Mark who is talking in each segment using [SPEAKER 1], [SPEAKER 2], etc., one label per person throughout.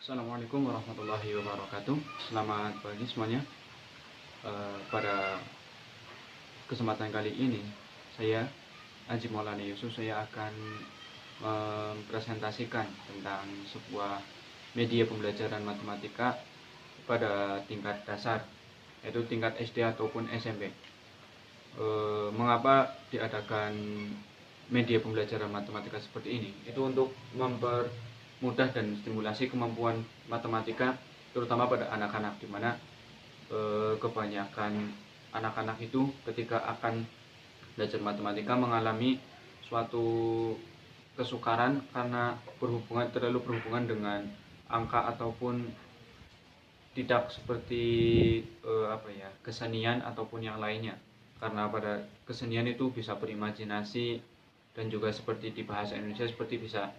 [SPEAKER 1] Assalamualaikum warahmatullahi wabarakatuh. Selamat pagi semuanya. Pada kesempatan kali ini, saya Aji Maulana Yusuf, saya akan mempresentasikan tentang sebuah media pembelajaran matematika pada tingkat dasar, yaitu tingkat SD ataupun SMP. Mengapa diadakan media pembelajaran matematika seperti ini? Itu untuk mempermudah dan stimulasi kemampuan matematika, terutama pada anak-anak, di mana kebanyakan anak-anak itu ketika akan belajar matematika mengalami suatu kesukaran karena terlalu berhubungan dengan angka ataupun tidak seperti kesenian ataupun yang lainnya. Karena pada kesenian itu bisa berimajinasi, dan juga seperti di bahasa Indonesia seperti bisa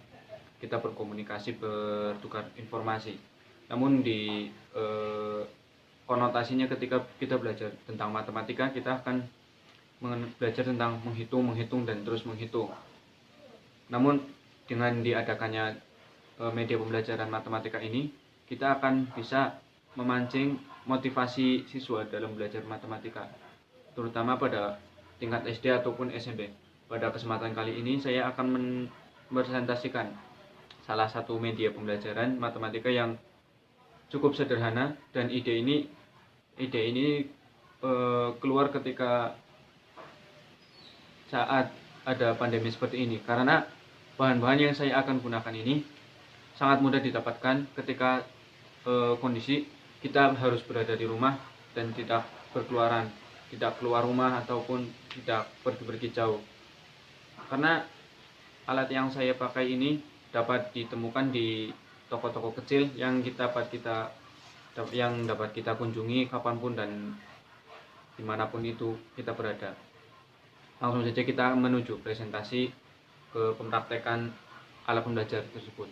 [SPEAKER 1] kita berkomunikasi, bertukar informasi. Namun di konotasinya ketika kita belajar tentang matematika, kita akan belajar tentang menghitung dan terus menghitung. Namun dengan diadakannya media pembelajaran matematika ini, kita akan bisa memancing motivasi siswa dalam belajar matematika, terutama pada tingkat SD ataupun SMP. Pada kesempatan kali ini saya akan mempresentasikan salah satu media pembelajaran matematika yang cukup sederhana, dan ide ini keluar ketika saat ada pandemi seperti ini, karena bahan-bahan yang saya akan gunakan ini sangat mudah didapatkan ketika kondisi kita harus berada di rumah dan tidak keluar rumah ataupun tidak pergi jauh. Karena alat yang saya pakai ini dapat ditemukan di toko-toko kecil yang dapat kita kunjungi kapanpun dan dimanapun itu kita berada. Langsung saja kita menuju presentasi ke pempraktekan alat pembelajar tersebut.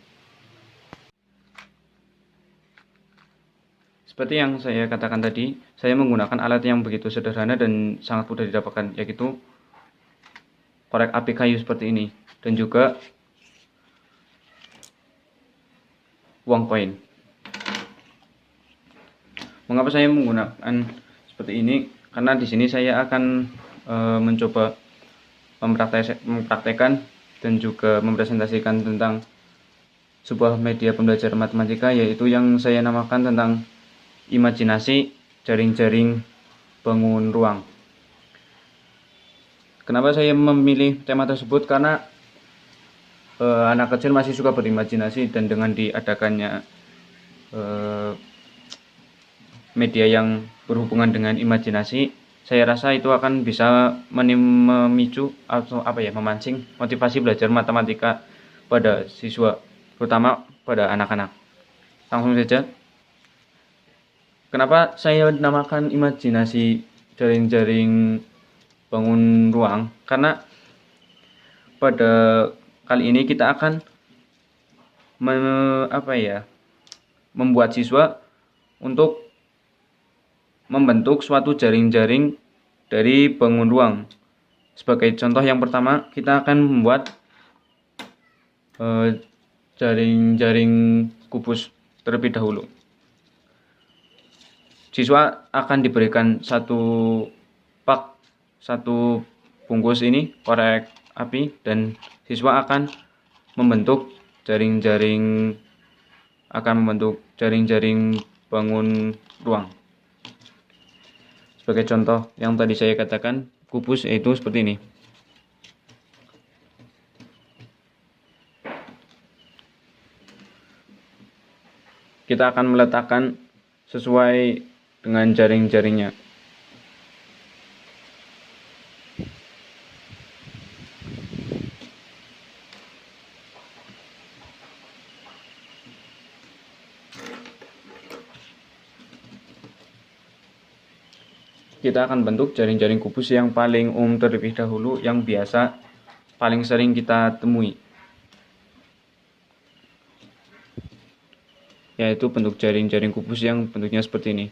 [SPEAKER 1] Seperti yang saya katakan tadi, saya menggunakan alat yang begitu sederhana dan sangat mudah didapatkan, yaitu korek api kayu seperti ini, dan juga uang koin. Mengapa saya menggunakan seperti ini? Karena di sini saya akan mencoba mempraktekkan dan juga mempresentasikan tentang sebuah media pembelajaran matematika, yaitu yang saya namakan tentang imajinasi jaring-jaring bangun ruang. Kenapa saya memilih tema tersebut? Karena anak kecil masih suka berimajinasi, dan dengan diadakannya media yang berhubungan dengan imajinasi, saya rasa itu akan bisa memicu atau memancing motivasi belajar matematika pada siswa, terutama pada anak-anak. Langsung saja. Kenapa saya namakan imajinasi jaring-jaring bangun ruang? Karena pada kali ini kita akan membuat siswa untuk membentuk suatu jaring-jaring dari bangun ruang. Sebagai contoh yang pertama, kita akan membuat jaring-jaring kubus terlebih dahulu. Siswa akan diberikan satu bungkus ini korek api, dan siswa akan membentuk jaring-jaring bangun ruang. Sebagai contoh yang tadi saya katakan, kubus, yaitu seperti ini. Kita akan meletakkan sesuai dengan jaring-jaringnya. Kita akan bentuk jaring-jaring kubus yang paling umum terlebih dahulu, yang biasa paling sering kita temui, yaitu bentuk jaring-jaring kubus yang bentuknya seperti ini.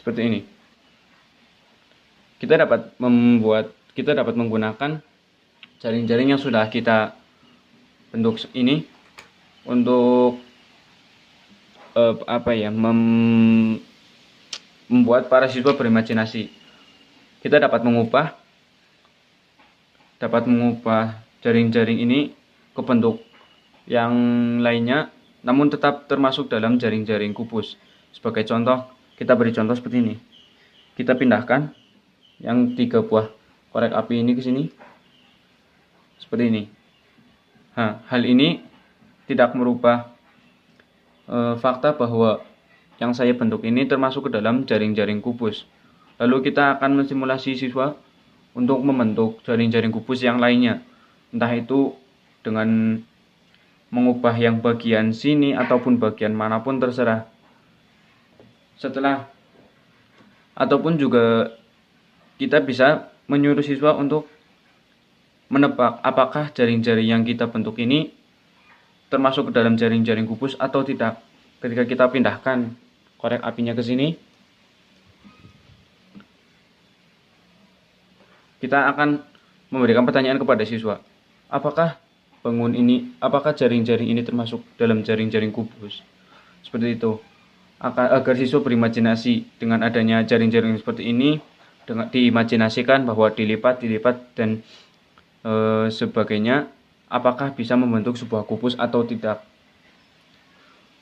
[SPEAKER 1] seperti ini. Kita dapat menggunakan jaring-jaring yang sudah kita bentuk ini untuk membuat para siswa berimajinasi. Kita dapat mengubah jaring-jaring ini ke bentuk yang lainnya, namun tetap termasuk dalam jaring-jaring kubus. Sebagai contoh, kita beri contoh seperti ini. Kita pindahkan yang 3 buah korek api ini ke sini, seperti ini. Hal ini tidak merubah fakta bahwa yang saya bentuk ini termasuk ke dalam jaring-jaring kubus. Lalu kita akan mensimulasi siswa untuk membentuk jaring-jaring kubus yang lainnya, entah itu dengan mengubah yang bagian sini ataupun bagian manapun terserah. Ataupun juga kita bisa menyuruh siswa untuk menebak apakah jaring-jaring yang kita bentuk ini termasuk ke dalam jaring-jaring kubus atau tidak. Ketika kita pindahkan korek apinya ke sini, kita akan memberikan pertanyaan kepada siswa, apakah jaring-jaring ini termasuk dalam jaring-jaring kubus? Seperti itu. Agar siswa berimajinasi dengan adanya jaring-jaring seperti ini, diimajinasikan bahwa dilipat dan sebagainya, apakah bisa membentuk sebuah kubus atau tidak.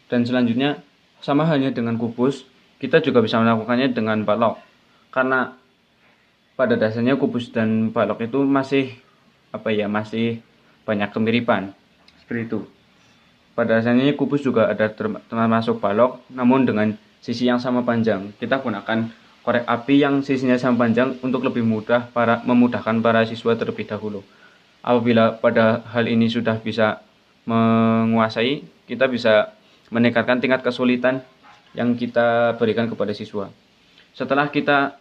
[SPEAKER 1] Dan selanjutnya, sama halnya dengan kubus, kita juga bisa melakukannya dengan balok. Karena pada dasarnya kubus dan balok itu masih banyak kemiripan. Seperti itu. Pada dasarnya kubus juga ada termasuk balok, namun dengan sisi yang sama panjang. Kita gunakan korek api yang sisinya sama panjang untuk lebih memudahkan para siswa terlebih dahulu. Apabila pada hal ini sudah bisa menguasai, kita bisa meningkatkan tingkat kesulitan yang kita berikan kepada siswa. Setelah kita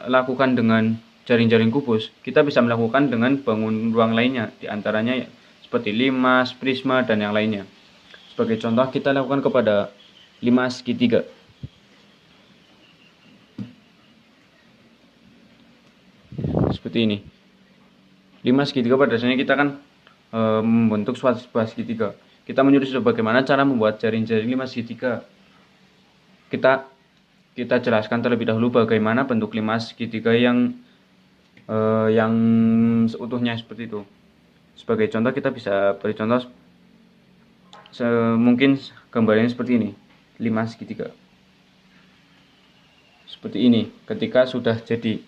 [SPEAKER 1] lakukan dengan jaring-jaring kubus, kita bisa melakukan dengan bangun ruang lainnya, diantaranya seperti limas, prisma, dan yang lainnya. Sebagai contoh, kita lakukan kepada limas segitiga. Seperti ini. Limas segitiga pada dasarnya kita akan membentuk sebuah segitiga. Kita menyuruh bagaimana cara membuat jaring-jaring limas segitiga. Kita jelaskan terlebih dahulu bagaimana bentuk limas segitiga yang seutuhnya seperti itu. Sebagai contoh, kita bisa beri contoh mungkin gambarnya seperti ini, limas segitiga. Seperti ini ketika sudah jadi,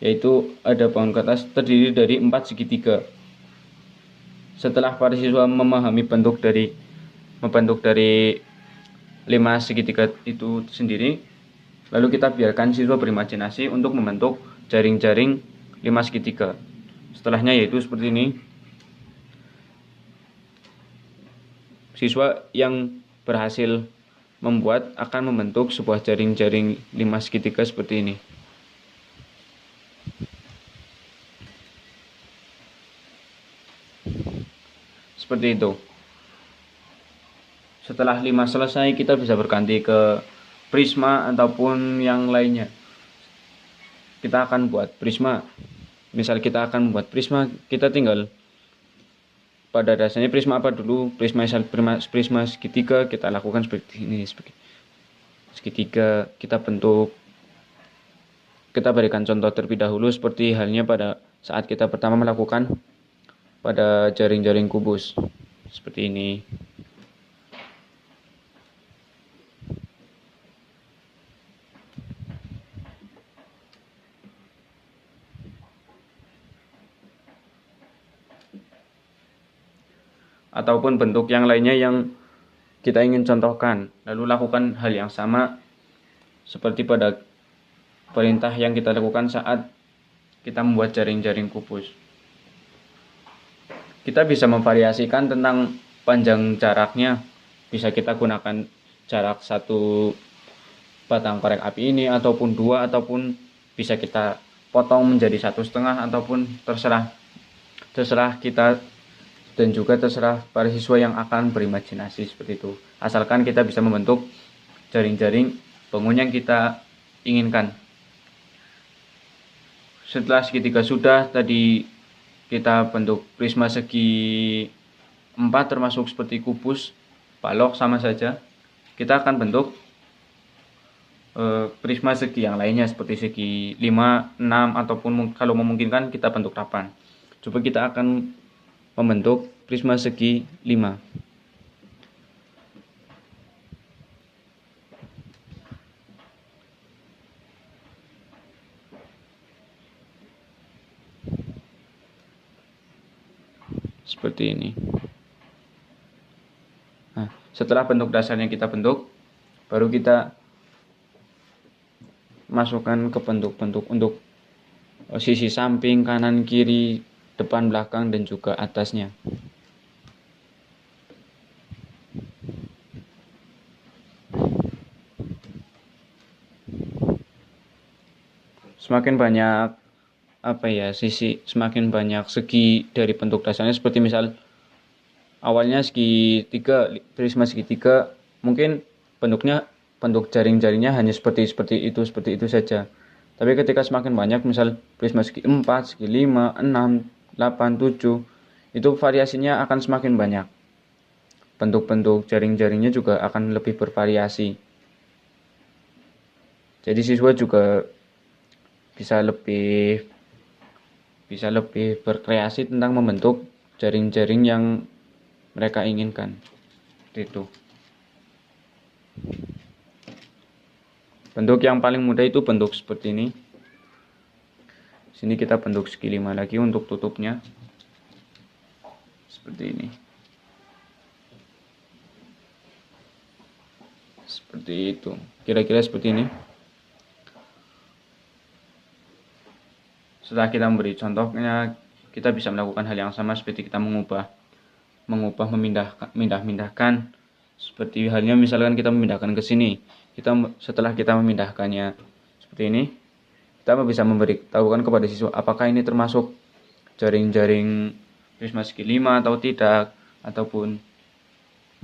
[SPEAKER 1] yaitu ada bangun ke atas terdiri dari 4 segitiga. Setelah para siswa memahami membentuk dari limas segitiga itu sendiri, lalu kita biarkan siswa berimajinasi untuk membentuk jaring-jaring limas segitiga. Setelahnya yaitu seperti ini. Siswa yang berhasil membuat akan membentuk sebuah jaring-jaring limas segitiga seperti ini. Seperti itu. Setelah limas selesai, kita bisa berganti ke prisma ataupun yang lainnya. Kita akan buat prisma. Misal kita akan membuat prisma, kita tinggal pada dasarnya prisma apa dulu? Prisma segitiga, kita lakukan seperti ini. Segitiga kita bentuk. Kita berikan contoh terlebih dahulu seperti halnya pada saat kita pertama melakukan pada jaring-jaring kubus seperti ini. Ataupun bentuk yang lainnya yang kita ingin contohkan, lalu lakukan hal yang sama seperti pada perintah yang kita lakukan saat kita membuat jaring-jaring kubus. Kita bisa memvariasikan tentang panjang jaraknya. Bisa kita gunakan jarak 1 batang korek api ini, ataupun 2, ataupun bisa kita potong menjadi 1,5, ataupun terserah kita dan juga terserah para siswa yang akan berimajinasi seperti itu. Asalkan kita bisa membentuk jaring-jaring bangun yang kita inginkan. Setelah segitiga sudah, tadi kita bentuk prisma segi 4 termasuk seperti kubus, balok sama saja. Kita akan bentuk prisma segi yang lainnya seperti segi 5, 6 ataupun kalau memungkinkan kita bentuk 8. Coba kita akan membentuk prisma segi 5. Seperti ini. Nah, setelah bentuk dasarnya kita bentuk, baru kita masukkan ke bentuk-bentuk untuk sisi samping, kanan, kiri, depan, belakang, dan juga atasnya. Semakin banyak semakin banyak segi dari bentuk dasarnya, seperti misal awalnya segi 3, prisma segi 3, mungkin bentuk jaring-jaringnya hanya seperti itu saja. Tapi ketika semakin banyak, misal prisma segi 4, segi 5, 6, 8, 7, itu variasinya akan semakin banyak. Bentuk-bentuk jaring-jaringnya juga akan lebih bervariasi. Jadi siswa juga bisa lebih berkreasi tentang membentuk jaring-jaring yang mereka inginkan. Itu. Bentuk yang paling mudah itu bentuk seperti ini. Sini kita bentuk segi 5 lagi untuk tutupnya. Seperti ini. Seperti itu. Kira-kira seperti ini. Setelah kita memberi contohnya, kita bisa melakukan hal yang sama seperti kita memindahkan, seperti halnya misalkan kita memindahkan ke sini. Setelah kita memindahkannya seperti ini, kita bisa memberitahukan kepada siswa apakah ini termasuk jaring-jaring prisma segi 5 atau tidak, ataupun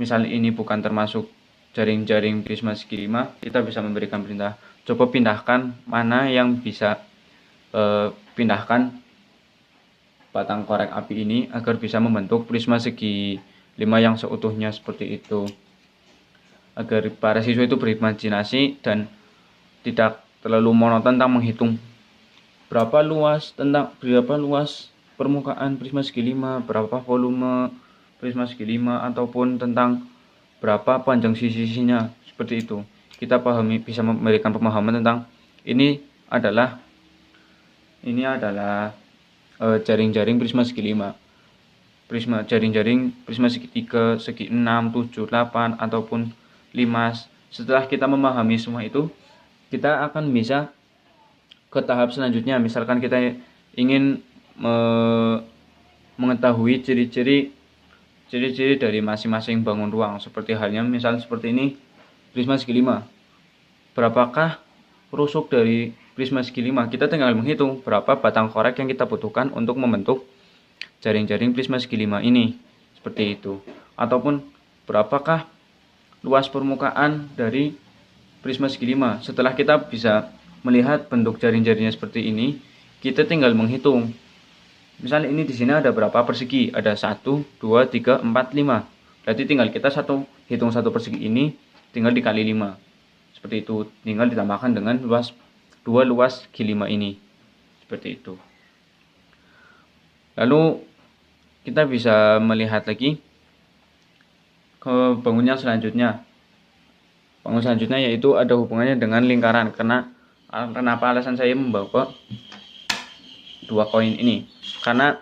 [SPEAKER 1] misal ini bukan termasuk jaring-jaring prisma segi 5, kita bisa memberikan perintah, coba pindahkan mana yang bisa pindahkan batang korek api ini agar bisa membentuk prisma segi 5 yang seutuhnya seperti itu, agar para siswa itu berimajinasi dan tidak terlalu monoton tentang menghitung berapa luas permukaan prisma segi 5, berapa volume prisma segi 5, ataupun tentang berapa panjang sisi-sisinya. Seperti itu kita bisa memberikan pemahaman tentang ini adalah jaring-jaring prisma segi 5, jaring-jaring prisma segi 3, segi 6, 7, 8, ataupun 5. Setelah kita memahami semua itu, kita akan bisa ke tahap selanjutnya. Misalkan kita ingin mengetahui ciri-ciri dari masing-masing bangun ruang, seperti halnya misal seperti ini, prisma segi 5. Berapakah rusuk dari prisma segi 5? Kita tinggal menghitung berapa batang korek yang kita butuhkan untuk membentuk jaring-jaring prisma segi 5 ini. Seperti itu. Ataupun berapakah luas permukaan dari prisma segi 5? Setelah kita bisa melihat bentuk jaring-jaringnya seperti ini, kita tinggal menghitung. Misalnya ini di sini ada berapa persegi? Ada 1, 2, 3, 4, 5. Berarti tinggal kita hitung satu persegi ini tinggal dikali 5. Seperti itu, tinggal ditambahkan dengan luas segi 5 ini. Seperti itu. Lalu kita bisa melihat lagi ke bangunan selanjutnya. Bangun selanjutnya yaitu ada hubungannya dengan lingkaran. Kenapa alasan saya membawa 2 koin ini? Karena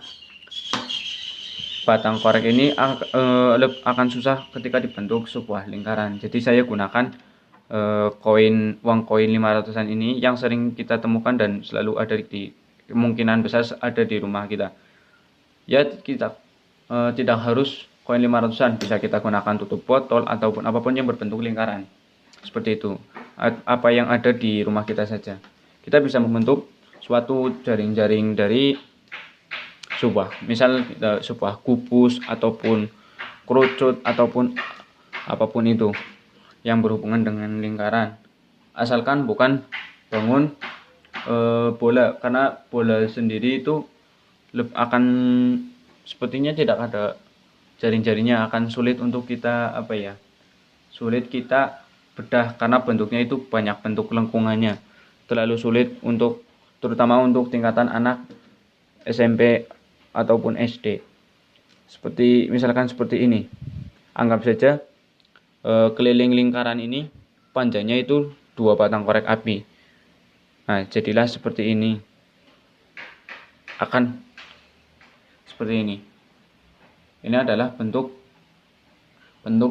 [SPEAKER 1] batang korek ini akan susah ketika dibentuk sebuah lingkaran. Jadi saya gunakan uang koin 500-an ini yang sering kita temukan dan selalu ada di kemungkinan besar ada di rumah kita. Ya, kita tidak harus koin 500-an, bisa kita gunakan tutup botol ataupun apapun yang berbentuk lingkaran. Seperti itu. Apa yang ada di rumah kita saja. Kita bisa membentuk suatu jaring-jaring dari sebuah kubus ataupun kerucut ataupun apapun itu yang berhubungan dengan lingkaran. asalkan bukan bangun bola, karena bola sendiri itu akan sepertinya tidak ada jaring-jaringnya, akan sulit untuk kita sulit kita bedah karena bentuknya itu banyak bentuk lengkungannya, terlalu sulit untuk terutama untuk tingkatan anak SMP ataupun SD. Misalkan seperti ini, anggap saja keliling lingkaran ini panjangnya itu 2 batang korek api. Nah, jadilah seperti ini. Akan seperti ini. Ini adalah bentuk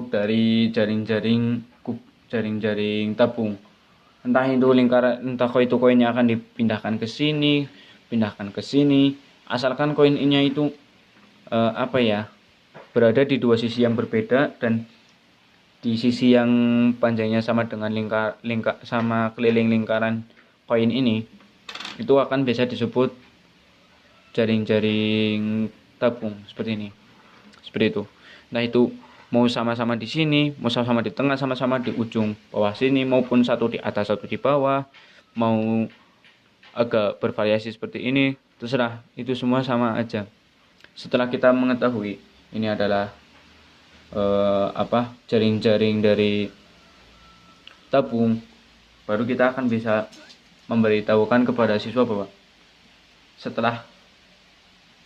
[SPEAKER 1] dari jaring-jaring tabung. Entah itu koinnya akan dipindahkan ke sini, asalkan koinnya itu berada di 2 sisi yang berbeda, dan di sisi yang panjangnya sama dengan sama keliling lingkaran koin ini, itu akan bisa disebut jaring-jaring tabung seperti ini. Seperti itu. Nah, itu mau sama-sama di sini, mau sama-sama di tengah, sama-sama di ujung bawah sini, maupun satu di atas satu di bawah, mau agak bervariasi seperti ini, terserah, itu semua sama aja. Setelah kita mengetahui ini adalah jaring-jaring dari tabung, baru kita akan bisa memberitahukan kepada siswa bahwa setelah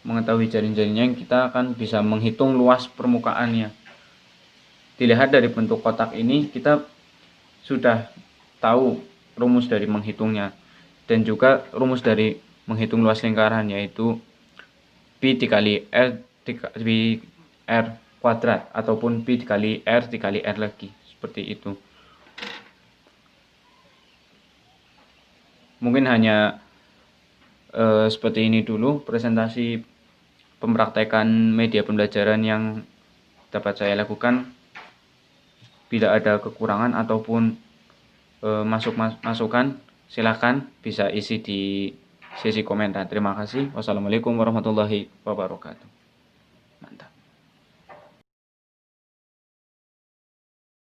[SPEAKER 1] mengetahui jaring-jaringnya, kita akan bisa menghitung luas permukaannya. Dilihat dari bentuk kotak ini, kita sudah tahu rumus dari menghitungnya, dan juga rumus dari menghitung luas lingkaran, yaitu pi dikali r kuadrat ataupun pi dikali r lagi, seperti itu. Mungkin hanya seperti ini dulu presentasi pempraktekan media pembelajaran yang dapat saya lakukan. Bila ada kekurangan ataupun masukan, silakan bisa isi di sesi komentar. Terima kasih. Wassalamualaikum warahmatullahi wabarakatuh.